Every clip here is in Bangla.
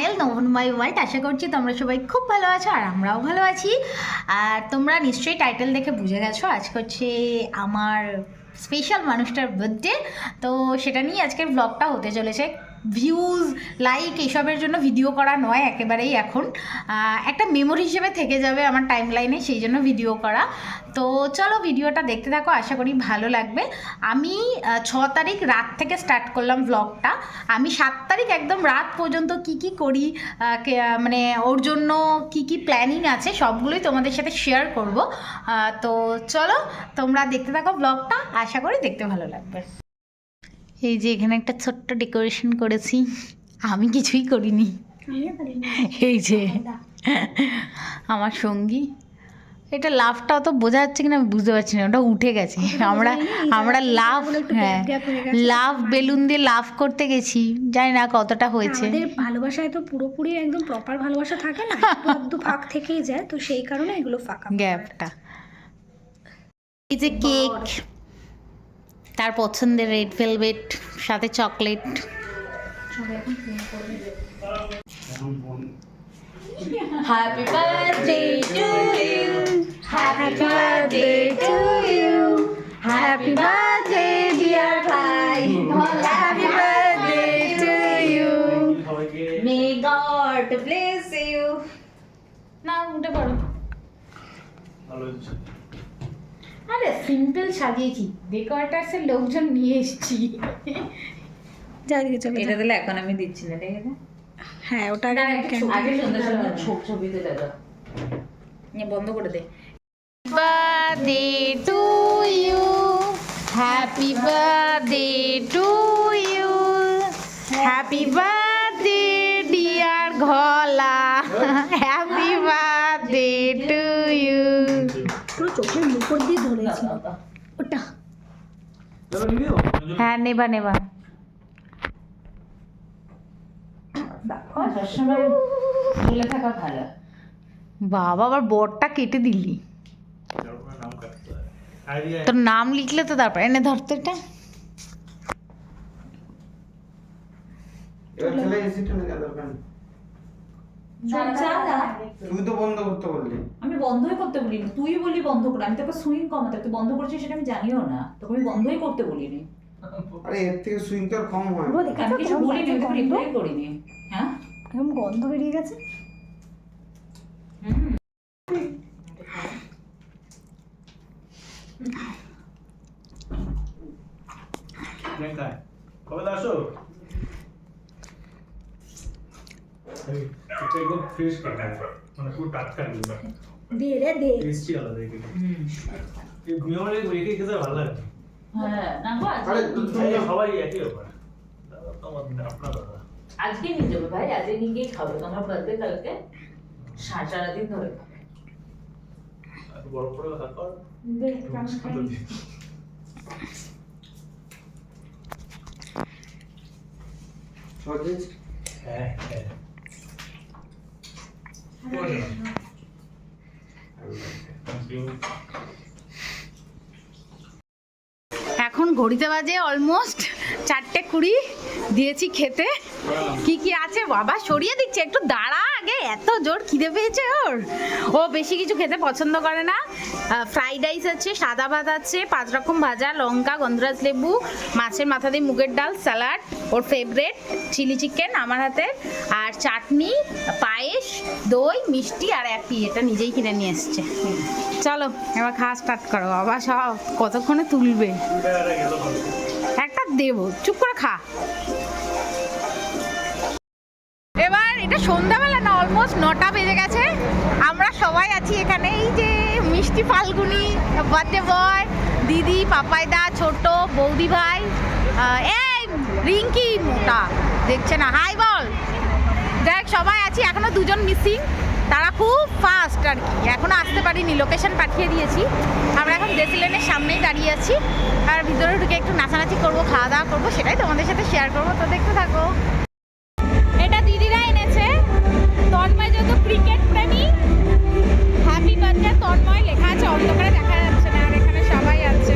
Channel নবনময় world. আশা করছি তোমরা সবাই খুব ভালো আছো আর আমরাও ভালো আছি। আর তোমরা নিশ্চয়ই টাইটেল দেখে বুঝে গেছো আজকে হচ্ছে আমার স্পেশাল মানুষটার বার্থডে। তো সেটা নিয়ে আজকের ব্লগটা হতে চলেছে। ভিউজ লাইক এইসবের জন্য ভিডিও করা নয় একেবারেই, এখন একটা মেমোরি হিসেবে থেকে যাবে আমার টাইম লাইনে, সেই জন্য ভিডিও করা। তো চলো ভিডিওটা দেখতে থাকো, আশা করি ভালো লাগবে। আমি 6 তারিখ রাত থেকে স্টার্ট করলাম ব্লগটা। আমি 7 তারিখ একদম রাত পর্যন্ত কি কি করি, মানে ওর জন্য কি কি প্ল্যানিং আছে সবগুলোই তোমাদের সাথে শেয়ার করব। তো চলো তোমরা দেখতে থাকো ব্লগটা, আশা করি দেখতে ভালো লাগবে। এই যে এখানে একটা ছোট্ট ডেকোরেশন করেছি, আমি কিছুই করিনি। এই যে আমার সঙ্গী, এটা লাভটা অত বোঝা যাচ্ছে কিনা আমি বুঝতে পারছি না, ওটা উঠে গেছে। আমরা লাভ, হ্যাঁ লাভ বেলুন দিয়ে লাভ করতে গেছি, জানি না কতটা হয়েছে। আমাদের ভালোবাসায় তো পুরোপুরি একদম প্রপার ভালোবাসা থাকে না, একটু ফাঁক থেকেই যায়, তো সেই কারণে এগুলো ফাঁকা গ্যাপটা। এই যে কেক, তার পছন্দের রেড ভেলভেট সাথে chocolate. Happy birthday to you. Happy birthday to you. Happy birthday dear bhai. Happy birthday to you. May God bless you. না উঠে পড়ো। আরে সিম্পল সাজিয়েছি, ডেকোরেটার্সের লোকজন নিয়ে এসেছি। যাদিকে চলে এটা দিলে এখন আমি দিচ্ছি না, ঠিক আছে? হ্যাঁ ওটা আগে সুন্দর সুন্দর ছবি তুলে দাও, বন্ধ করে দে। Birthday to you, happy birthday to you, happy birthday dear ঘলা, হ্যাপি বার্থডে টু ইউ। পুরো চোখের মুখর দিয়ে ধরেছি ওটা। হ্যাঁ নেবা নেবা। সবসময় বলে থাকা ভালো। বাবা আবার বরটা কেটে দিলি, তোর নাম লিখলে তো তারপর এনে ধরতে। এটা তুই তো বন্ধ করতে বললি। আমি বন্ধই করতে বলিনি, তুই বলি বন্ধ করে। আমি তোকে সুইং কমাতে, তুই বন্ধ করছিস সেটা আমি জানিও না, তোকে আমি বন্ধই করতে বলিনি। আরে এর থেকে সুইং তো আর কম হয়। আমি কিছু বলিনি, আমি তোকে রিপ্লাই করিনি। হ্যাঁ এরকম গন্ধ বেরিয়ে গেছে। কবে আসো? একদম ফ্রেশ কেক, মানে পুরো টাটকা কেক। দে রে দে। টেস্টি আলাদা কেক। এই ঘুমিয়ে রেখে খেতে ভালো লাগে। হ্যাঁ না গো, আরে সবাই একই ব্যাপার। তোমার আপনার দাদা আজকে নিয়ে যাবে ভাই, আজকে নিয়ে গিয়ে খাবে। তোমার বার্থডে কালকে সারাদিন ধরে খাবে। এত বড় করে হাত কর। দে কাম খাই। সজেজ হ্যাঁ হ্যাঁ। এখন ঘড়িতে বাজে অলমোস্ট 4:20, দিয়েছি খেতে। কি কি আছে বাবা সরিয়ে দিচ্ছে, একটু দাঁড়া আগে, এত জোর খিদে পেয়েছে ওর। ও বেশি কিছু খেতে পছন্দ করে না। ফ্রাইড রাইস আছে, সাদা ভাত আছে, 5 রকম ভাজা, লঙ্কা, গন্ধরাজ লেবু, মাছের মাথা দিয়ে মুগের ডাল, স্যালাড, ওর ফেভারেট চিলি চিকেন আমার হাতের, আর চাটনি, পায়েস, দই, মিষ্টি আর অ্যাপি, এটা নিজেই কিনে নিয়ে এসছে। চলো এবার খাওয়া স্টার্ট করো। বাবা সব কতক্ষণে তুলবে, একটা দেবো, চুপ করে খা। এবার এটা সন্ধ্যাবেলা না, অলমোস্ট 9টা বেজে গেছে। আমরা সবাই আছি এখানে। এই যে মিষ্টি, ফাল্গুনি, বার্থডে বয়, দিদি, পাপাইদা, ছোট বৌদি ভাই, এই রিঙ্কি মোটা দেখছে না, হাই বল। দেখ সবাই আছি, এখনো 2জন মিসিং, তারা খুব ফাস্ট আর কি, এখনো আসতে পারিনি, লোকেশন পাঠিয়ে দিয়েছি। আমরা এখন দেশিলেনের সামনেই দাঁড়িয়ে আছি, আর ভিতরে ঢুকে একটু নাচানাচি করবো, খাওয়া দাওয়া করবো, সেটাই তোমাদের সাথে শেয়ার করবো। তো দেখতে থাকো। এটা দিদিরা এনেছে, তন্ময় যেহেতু ক্রিকেট প্রেমী, হ্যাপি বার্থডে তন্ময় লেখা আছে, অন্ধকারে দেখা যাচ্ছে না, আর এখানে সবাই আছে।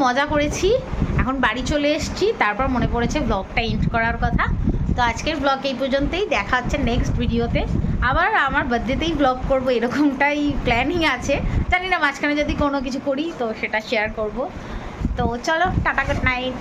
মজা করেছি, এখন বাড়ি চলে এসেছি, তারপর মনে পড়েছে ব্লগটা এন্ড করার কথা। তো আজকের ব্লগ এই পর্যন্তই, দেখা হচ্ছে নেক্সট ভিডিওতে। আবার আমার বার্থডেতেই ব্লগ করব এরকমটাই প্ল্যানিং আছে, জানি না মাঝখানে যদি কোনো কিছু করি তো সেটা শেয়ার করব। তো চলো, টাটা, গুড নাইট।